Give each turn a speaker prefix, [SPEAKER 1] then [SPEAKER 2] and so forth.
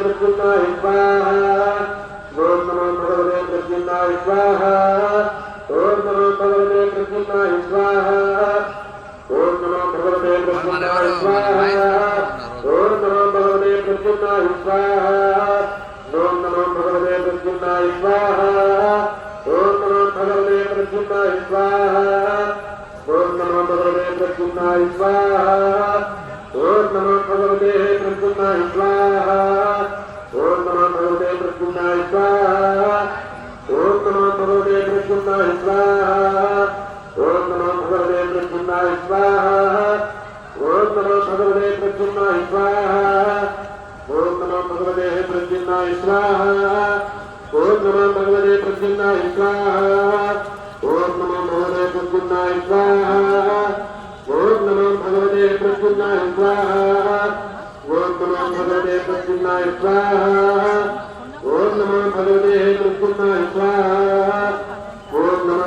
[SPEAKER 1] प्रद्युम्नाय स्वाहा ओम नमो भगवते प्रद्युम्नाय स्वाहा ओम नमो भगवते प्रद्युम्नाय स्वाहा ओम नमो भगवते प्रद्युम्नाय स्वाहा ओम नमो भगवते प्रद्युम्नाय स्वाहा ओम नमो भगवते प्रद्युम्नाय स्वाहा ओम नमो भगवते प्रद्युम्नाय स्वाहा ओम नमो भगवते प्रद्युम्नाय स्वाहा ओम नमो भगवते प्रद्युम्नाय स्वाहा ओम नमो भगवते प्रद्युम्नाय स्वाहा ओम नमो भगवते प्रद्युम्नाय स्वाहा ओम नमो भगवते प्रद्युम्नाय स्वाहा ओम नमो भगवते प्रद्युम्नाय स्वाहा ओम नमो भगवते प्रद्युम्नाय स्वाहा ओम नमो भगवते प्रद्युम्नाय स्वाहा ओम नमो भगवते प्रद्युम्नाय स्वाहा ओम नमो भगवते प्रद्युम्नाय स्वाहा ओम नमो भगवते प्रद्युम्नाय स्वाहा ओम नमो भगवते प्रद्युम्नाय स्वाहा